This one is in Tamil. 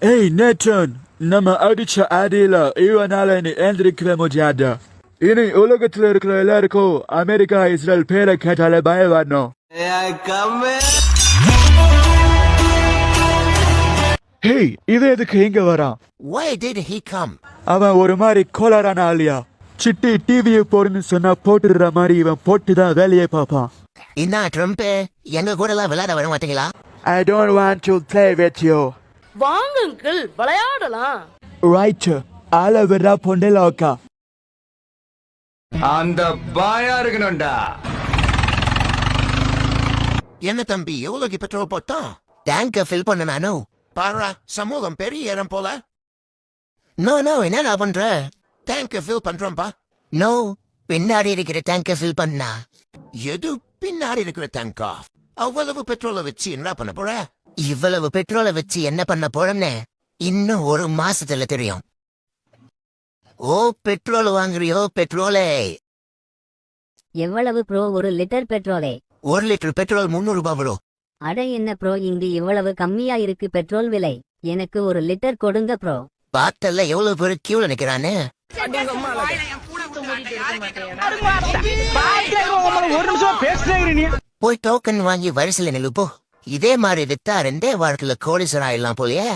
ஏய் நேட்டன், நம்ம அடிச்ச அடியில இவனால நீ எழுந்திருக்கவே முடியாது. இனி உலகத்துல இருக்கிற எல்லாருக்கும் அமெரிக்கா இஸ்ரேல் பேரை கேட்டாலே பயம் வரணும். ஹேய், இது எதுக்கு இங்க வரான்? Why did he come? அவன் ஒரு மாதிரி கோளாறான ஆளியா. சிட்டி டிவியை போடுன்னு சொன்னா போட்டுடுற மாதிரி இவன் போட்டுதான் வேலையை பார்ப்பான். என்ன ட்ரம்ப், எங்க கூட எல்லாம் விளையாட வர மாட்டீங்களா? I don't want to play with you. வாங்க அங்கிள், விளையாடலாம். Right, அளவிடா பொண்டலோக்கா. அந்த பாயா இருக்கணும்டா. என்ன தம்பி, எவ்வளவுக்கு பெட்ரோல் போட்டோம்? டேங்க ஃபில் பண்ண நானும். பாரா, சமூகம் பெரிய இடம் போல. நோ என்னடா பண்ற? டேங்க ஃபில் பண்றோம்பா. நோ, பின்னாடி இருக்கிற டேங்க ஃபில் பண்ணா. எது பின்னாடி இருக்கிற டேங்கா? அவ்வளவு பெட்ரோலை வச்சு என்ன பண்ண போற? இவ்வளவு பெட்ரோலை வச்சு என்ன பண்ண போறேன்னு இன்னும் ஒரு மாசத்துல தெரியும். ஓ, பெட்ரோல் வாங்குறியோ? பெட்ரோலே எவ்வளவு ப்ரோ ஒரு லிட்டர் பெட்ரோலே? 1 லிட்டர் பெட்ரோல் 300 ரூபாய் வரும். அட என்ன ப்ரோ, இங்கு இவ்வளவு கம்மியா இருக்கு பெட்ரோல் விலை. எனக்கு 1 லிட்டர் கொடுங்க ப்ரோ. பார்த்தல எவ்வளவு பேரு கியூல நிக்கிறானு. போய் டோக்கன் வாங்கி வரிசையில நிலுப்போ. இதே மாதிரி வித்தா 2 வாரத்துல கோடீஸ்வரன் ஆயிடலாம் போலயே.